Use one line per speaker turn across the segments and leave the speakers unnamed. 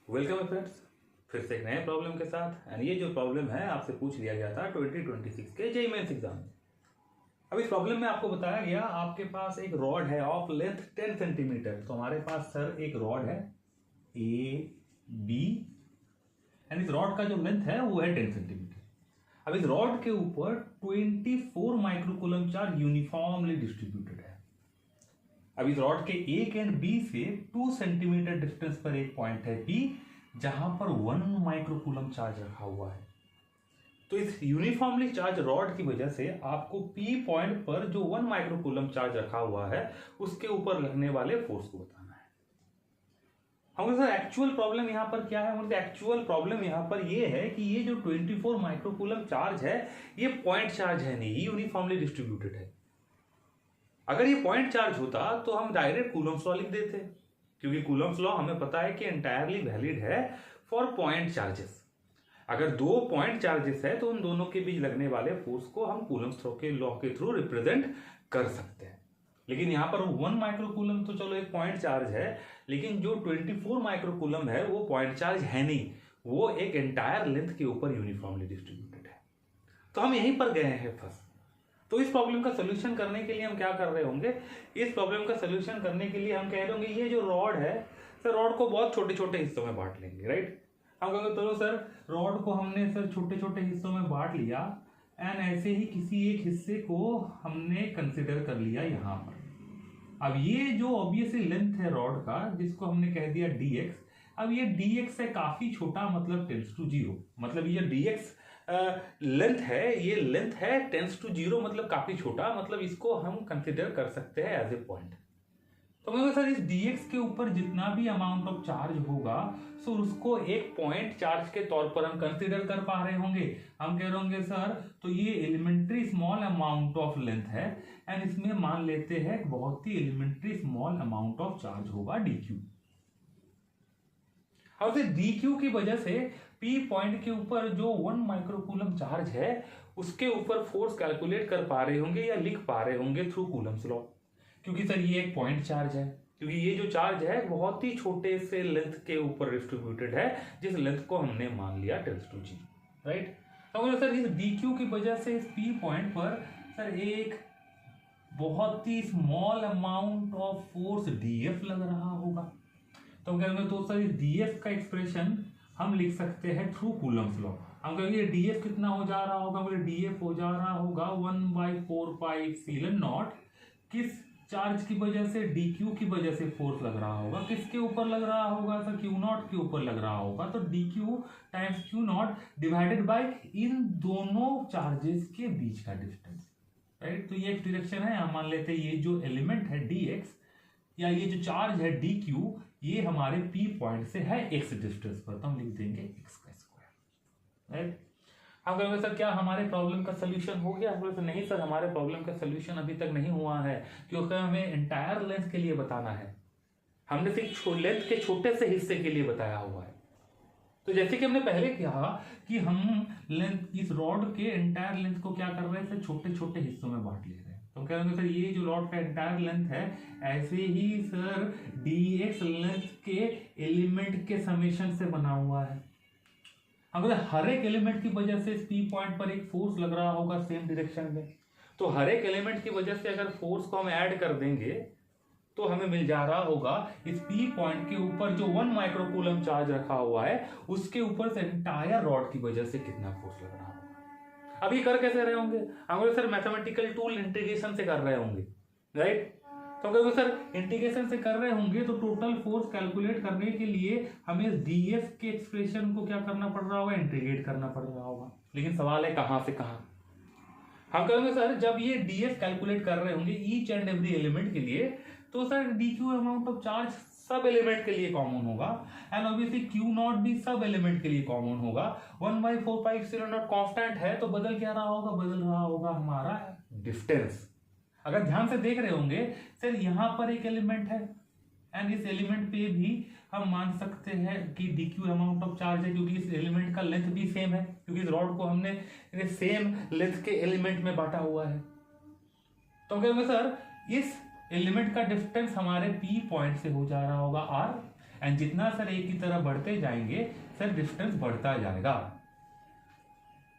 Welcome friends, फिर से एक नए प्रॉब्लम के साथ। एंड ये जो प्रॉब्लम है आपसे पूछ लिया गया था 2026 के जेईई मेंस एग्जाम में। अब इस प्रॉब्लम में आपको बताया गया आपके पास एक रॉड है ऑफ लेंथ 10 सेंटीमीटर। तो हमारे पास सर एक रॉड है ए बी एंड इस रॉड का जो लेंथ है वो है 10 सेंटीमीटर। अब इस रॉड के ऊपर 24 माइक्रोकूलम चार्ज यूनिफॉर्मली डिस्ट्रीब्यूटेड है। अब इस रॉड के एक एंड बी से 2 सेंटीमीटर डिस्टेंस पर एक पॉइंट है पी जहां पर 1 माइक्रोकूलम चार्ज रखा हुआ है। तो इस यूनिफॉर्मली चार्ज रॉड की वजह से आपको पी पॉइंट पर जो 1 माइक्रोकूलम चार्ज रखा हुआ है उसके ऊपर लगने वाले फोर्स को बताना है। हम सर एक्चुअल प्रॉब्लम यहां पर क्या है? मतलब एक्चुअल प्रॉब्लम यहां पर ये है कि ये जो 24 माइक्रोकूलम चार्ज है ये पॉइंट चार्ज है नहीं, ये यूनिफॉर्मली डिस्ट्रीब्यूटेड है। अगर ये पॉइंट चार्ज होता तो हम डायरेक्ट कूलम्स लॉ लिख देते, क्योंकि कूलम्स लॉ हमें पता है कि एंटायरली वैलिड है फॉर पॉइंट चार्जेस। अगर दो पॉइंट चार्जेस है तो उन दोनों के बीच लगने वाले फोर्स को हम कूलम्स लॉ के थ्रू रिप्रेजेंट कर सकते हैं। लेकिन यहाँ पर 1 माइक्रोकूलम तो चलो एक पॉइंट चार्ज है, लेकिन जो 24 माइक्रोकूलम है वो पॉइंट चार्ज है नहीं, वो एक एंटायर लेंथ के ऊपर यूनिफॉर्मली डिस्ट्रीब्यूटेड है। तो हम यहीं पर गए हैं फर्स्ट। तो इस प्रॉब्लम का सोल्यूशन करने के लिए हम क्या कर रहे होंगे? इस प्रॉब्लम का सोल्यूशन करने के लिए हम कह रहे होंगे ये जो रॉड है सर, रॉड को बहुत छोटे छोटे हिस्सों में बांट लेंगे, राइट। हम कहेंगे चलो सर रॉड को हमने सर छोटे छोटे हिस्सों में बांट लिया एंड ऐसे ही किसी एक हिस्से को हमने कंसिडर कर लिया यहाँ पर। अब ये जो ऑब्वियसली लेंथ है रॉड का जिसको हमने कह दिया dx, अब ये dx से काफी छोटा मतलब टेंड्स टू 0, मतलब ये dx लेंथ है, ये लेंथ है टेंड्स टू 0 मतलब काफी छोटा, मतलब इसको हम कंसिडर कर सकते हैं एज ए पॉइंट। तो मैं सर इस dx के ऊपर जितना भी अमाउंट ऑफ चार्ज होगा सो उसको एक पॉइंट चार्ज के तौर पर हम कंसिडर कर पा रहे होंगे। हम कह रहे होंगे सर तो ये elementary small amount of length है एंड इसमें मान लेते हैं बहुत ही elementary small amount of charge होगा dq। और फिर dq की वजह से p पॉइंट के ऊपर जो 1 माइक्रोकूलम चार्ज है उसके ऊपर फोर्स कैलकुलेट कर पा रहे होंगे या लिख पा रहे होंगे थ्रू कूलम्स लॉ, क्योंकि सर ये एक पॉइंट चार्ज है, क्योंकि ये जो चार्ज है बहुत ही छोटे से लेंथ के ऊपर डिस्ट्रीब्यूटेड है जिस लेंथ को हमने मान लिया टेंड्स टू 0, राइट। तो सर इस dq की वजह से इस p पॉइंट पर सर एक बहुत ही small amount of force df लग रहा होगा। तो कहेंगे तो सर इस df का एक्सप्रेशन हम लिख सकते हैं थ्रू कूलम्स लॉ। हम कहेंगे df कितना हो जा रहा होगा? बोले df हो जा रहा होगा 1/4 पाई एप्सिलॉन नॉट, किस चार्ज की वजह से? dq की वजह से फोर्स लग रहा होगा। किसके ऊपर लग रहा होगा सर? q नॉट के ऊपर लग रहा होगा। तो dq times q not divided by इन दोनों चार्जेस के बीच का डिस्टेंस, राइट। तो ये एक डायरेक्शन है। हम मान लेते हैं ये जो एलिमेंट है dx या ये जो चार्ज है dq ये हमारे p पॉइंट से है x डिस्टेंस पर, तो हम लिख देंगे x का स्क्वायर, राइट। हम कहेंगे सर क्या हमारे प्रॉब्लम का सोल्यूशन हो गया? हम नहीं सर, हमारे प्रॉब्लम का सोल्यूशन अभी तक नहीं हुआ है, क्योंकि हमें एंटायर लेंथ के लिए बताना है। हमने सिर्फ लेंथ के छोटे से हिस्से के लिए बताया हुआ है। तो जैसे कि हमने पहले कहा कि हम लेंथ इस रॉड के एंटायर लेंथ को क्या कर रहे हैं सर? छोटे छोटे हिस्सों में बांट ले रहे हैं। तो कह रहे हैं सर ये जो रॉड का एंटायर लेंथ है ऐसे ही सर dx लेंथ के एलिमेंट के समेशन से बना हुआ है। अगर हर एक एलिमेंट की वजह से इस p पॉइंट पर एक फोर्स लग रहा होगा सेम डायरेक्शन में, तो हर एक एलिमेंट की वजह से अगर फोर्स को हम ऐड कर देंगे तो हमें मिल जा रहा होगा इस p पॉइंट के ऊपर जो 1 माइक्रोकूलम चार्ज रखा हुआ है उसके ऊपर से एंटायर रॉड की वजह से कितना फोर्स लग रहा होगा। अब ये कर कैसे रहे होंगे? हम सर मैथमेटिकल टूल इंटीग्रेशन से कर रहे होंगे, राइट। तो अगर सर इंटीग्रेशन से कर रहे होंगे तो टोटल फोर्स कैलकुलेट करने के लिए हमें df के एक्सप्रेशन को क्या करना पड़ रहा होगा? इंटीग्रेट करना पड़ रहा होगा। लेकिन सवाल है कहां से कहां? हम कहेंगे सर जब ये df कैलकुलेट कर रहे होंगे ईच एंड एवरी एलिमेंट के लिए तो sir dq amount of charge सब एलिमेंट के लिए कॉमन होगा एंड ऑब्वियसली q नॉट भी सब एलिमेंट के लिए कॉमन होगा। 1/4 पाई एप्सिलॉन नॉट कांस्टेंट है तो बदल क्या रहा होगा? बदल रहा होगा हमारा डिस्टेंस। अगर ध्यान से देख रहे होंगे सर यहाँ पर एक एलिमेंट है एंड इस एलिमेंट पे भी हम मान सकते हैं कि dq अमाउंट ऑफ चार्ज है, क्योंकि इस एलिमेंट का लेंथ भी सेम है, क्योंकि इस रॉड को हमने सेम लेंथ के एलिमेंट में बांटा हुआ है। तो कहेंगे सर इस एलिमेंट का डिस्टेंस हमारे p पॉइंट से हो जा रहा होगा r एंड जितना सर ए की तरह बढ़ते जाएंगे सर डिस्टेंस बढ़ता जाएगा।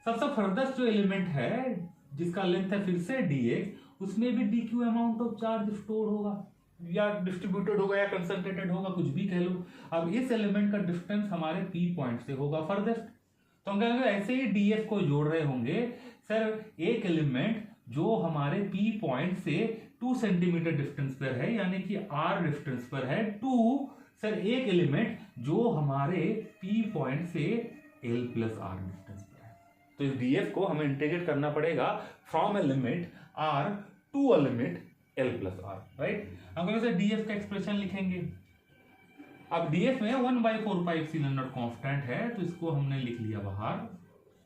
सबसे फर्दस्ट जो एलिमेंट है जिसका लेंथ है फिर से dx, उसमें भी dq amount of charge store होगा या डिस्ट्रीब्यूटेड होगा या कंसंट्रेटेड होगा, कुछ भी कह लो। अब इस एलिमेंट का डिस्टेंस हमारे p पॉइंट से होगा फर्देस्ट, तो हम कहेंगे ऐसे ही df को जोड़ रहे होंगे सर एक एलिमेंट जो हमारे p पॉइंट से 2 सेंटीमीटर डिस्टेंस पर है यानी कि r डिस्टेंस पर है, टू सर एक एलिमेंट जो हमारे p पॉइंट से l प्लस r डिस्टेंस पर है। तो इस df को हमें इंटीग्रेट करना पड़ेगा from a limit r to a limit l plus r, right. हम कहेंगे df का एक्सप्रेशन लिखेंगे। अब df में 1/4 पाई एप्सिलॉन नॉट कांस्टेंट है तो इसको हमने लिख लिया बाहर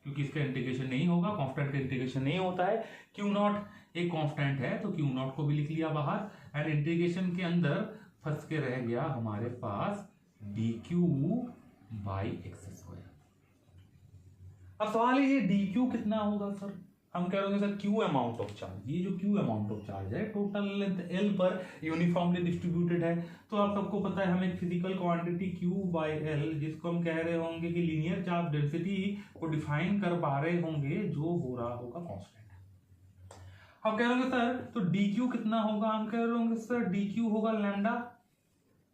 क्योंकि इसका इंटीग्रेशन नहीं होगा, कांस्टेंट का इंटीग्रेशन नहीं होता है। क्यू नॉट एक कांस्टेंट है तो क्यू नॉट को भी लिख लिया बाहर एंड इंटीग्रेशन के अंदर फंस के रह गया हमारे पास dq बाई एक्स स्क्वायर। अब सवाल है ये dq कितना होगा सर, हम कह रहे हैं sir q amount of charge, ये जो q अमाउंट ऑफ चार्ज है टोटल लेंथ l पर यूनिफॉर्मली डिस्ट्रीब्यूटेड है। तो आप सबको पता है हमें physical quantity q by l जिसको हम कह रहे होंगे कि लीनियर चार्ज डेंसिटी को डिफाइन कर पा रहे होंगे जो हो रहा होगा कांस्टेंट। हम कह रहे होंगे सर तो dq कितना होगा, हम कह रहे होंगे सर dq होगा लैम्डा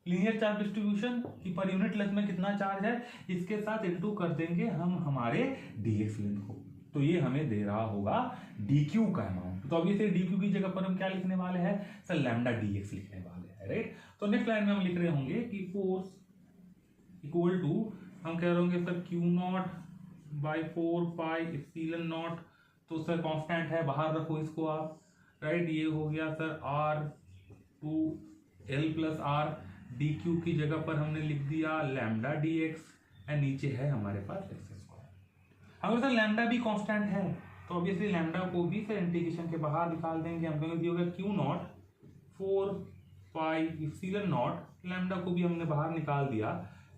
लीनियर चार्ज डिस्ट्रीब्यूशन की पर यूनिट लेंथ में कितना चार्ज है इसके साथ इनटू कर देंगे हम हमारे dx लेंथ को, तो ये हमें दे रहा होगा dq का अमाउंट। तो अभी से dq की जगह पर हम क्या लिखने वाले हैं सर लैम्डा dx लिखने वाले हैं, राइट। तो नेक्स्ट लाइन में हम लिख रहे होंगे कि फोर्स इक्वल टू हम कह रहे होंगे sir q not by 4 pi epsilon not, तो सर कांस्टेंट है बाहर रखो इसको आप, राइट। ये हो गया sir r to l plus r, dq की जगह पर हमने लिख दिया लैम्डा dx एंड नीचे है हमारे पास एक्स स्क्वायर। अगर सर लैम्डा भी कांस्टेंट है तो ऑब्वियसली लैम्डा को भी सर इंटीग्रेशन के बाहर निकाल देंगे। हम कहेंगे होगा q not 4 pi epsilon not, lambda को भी हमने बाहर निकाल दिया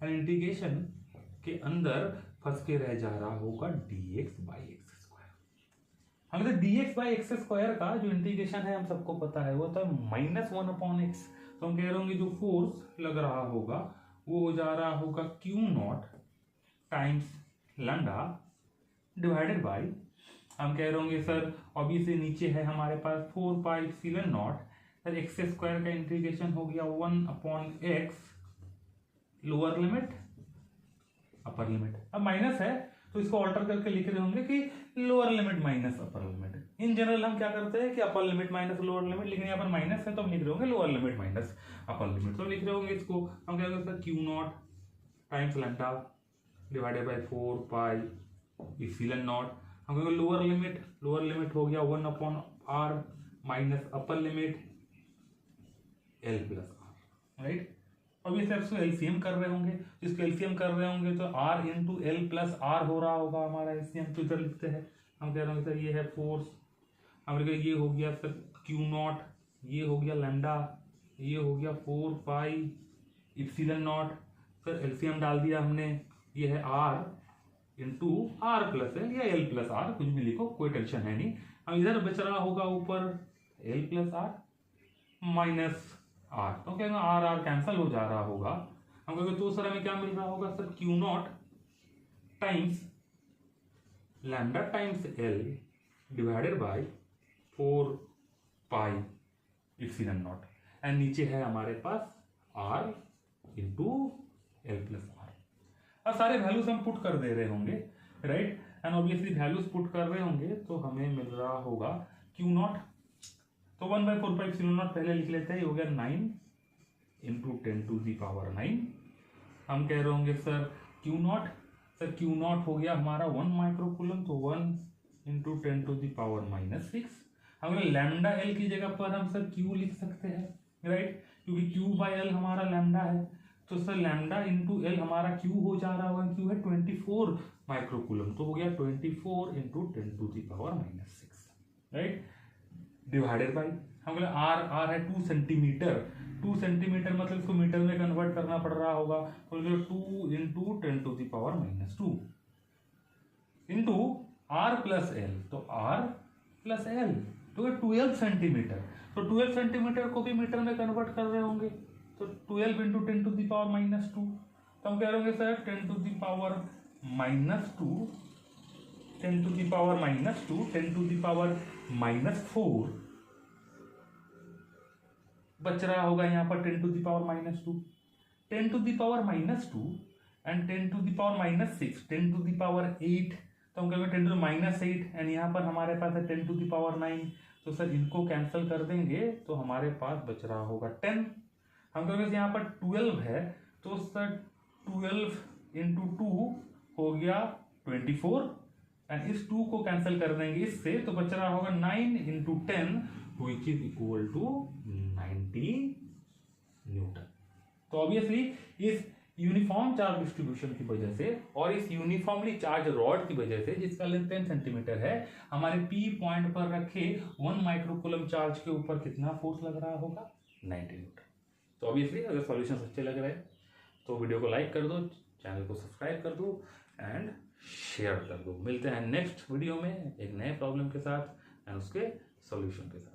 एंड इंटीग्रेशन के अंदर फंस के रह जा रहा होगा dx बाई एक्स स्क्वायर। हम तो dx बाई एक्स स्क्वायर का जो इंटीग्रेशन है हम सबको पता है वो था -1/x, तो हम कह रहे होंगे जो फोर्स लग रहा होगा वो हो जा रहा होगा q not times lambda divided by, हम कह रहे होंगे सर ऑब्वियसली नीचे है हमारे पास 4 pi epsilon not, sir x square का इंटीग्रेशन हो गया 1/x lower limit upper limit. अब माइनस है तो इसको ऑल्टर करके लिख रहे होंगे कि lower limit minus upper limit. In general हम क्या करते हैं कि upper limit minus lower limit, लेकिन यहाँ पर माइनस है तो हम लिख रहे होंगे lower limit minus upper limit. तो लिख रहे होंगे इसको हम क्या करते हैं Q not times lambda divided by 4 pi epsilon not, हम कहेंगे लोअर लिमिट हो गया 1/r minus upper limit l plus r, right. अब ये इसको एलसीएम कर रहे होंगे, इसको एलसीएम कर रहे होंगे तो r into L plus R हो रहा होगा हमारा एलसीएम। तो इधर लिखते हैं हम कह रहे होंगे सर ये है फोर्स, हम ये हो गया सर क्यू नॉट, ये हो गया लैम्डा, ये हो गया 4 pi epsilon not, sir LCM डाल दिया हमने, ये है r into R plus L या एल प्लस आर, कुछ भी लिखो कोई टेंशन है नहीं। अब इधर बच रहा होगा ऊपर L plus R minus R, तो क्या आर आर कैंसल हो जा रहा होगा। हम कहेंगे तो सर हमें क्या मिल रहा होगा sir q not times lambda times L divided by 4 pi epsilon not and नीचे है हमारे पास R into L plus R. अब सारे वैल्यूज हम पुट कर दे रहे होंगे, right, and obviously values put कर रहे होंगे तो हमें मिल रहा होगा क्यू नॉट, तो 1/4 पाई एप्सिलॉन नॉट पहले लिख लेते हैं, ये हो गया 9 इंटू 10⁹। हम कह रहे होंगे sir q not, sir q not हो गया हमारा 1 माइक्रोकूलम, तो 1 इंटू 10⁻⁻6। हम लैम्डा एल की जगह पर हम सर क्यू लिख सकते हैं, राइट, क्योंकि क्यू बाई एल हमारा लैम्डा है, तो सर लैम्डा इंटू एल हमारा क्यू हो जा रहा होगा, क्यू है 24 माइक्रोकूलम, तो हो गया 24 इंटू 10⁻⁻6, राइट, डिवाइडेड बाई हम बोले आर है 2 सेंटीमीटर, 2 सेंटीमीटर मतलब इसको मीटर में कन्वर्ट करना पड़ रहा होगा, तो 2 into 10⁻⁻2 into R plus L, तो आर प्लस एल तो 12 सेंटीमीटर, तो 12 सेंटीमीटर को भी मीटर में कन्वर्ट कर रहे होंगे, तो 12 इंटू 10 टू द पावर -2, तो हम कह रहे होंगे sir 10 to the power -2, 10 to the power -2, 10 to the power -4 बच रहा होगा यहाँ पर 10 to the power -2, 10 to the power -2 and 10 to the power -6, 10 to the power 8, तो हम कहेंगे 10 टू -8 एंड यहाँ पर हमारे पास है 10 टू द पावर 9, तो सर इनको कैंसिल कर देंगे तो हमारे पास बच रहा होगा 10। हम कहेंगे यहाँ पर 12 है तो सर 12 इंटू 2 हो गया 24 एंड इस 2 को कैंसिल कर देंगे इससे, तो बच रहा होगा 9 into 10 which is equal to 90 newton. तो ऑब्वियसली इस यूनिफॉर्म चार्ज डिस्ट्रीब्यूशन की वजह से और इस यूनिफॉर्मली चार्ज रॉड की वजह से जिसका लेंथ 10 सेंटीमीटर है, हमारे पी पॉइंट पर रखे 1 माइक्रोकूलम चार्ज के ऊपर कितना फोर्स लग रहा होगा 90 न्यूटन। तो ऑब्वियसली अगर सॉल्यूशन अच्छे लग रहे हैं तो वीडियो को लाइक कर दो, चैनल को सब्सक्राइब कर दो एंड शेयर कर दो। मिलते हैं नेक्स्ट वीडियो में एक नए प्रॉब्लम के साथ एंड उसके सॉल्यूशन के साथ।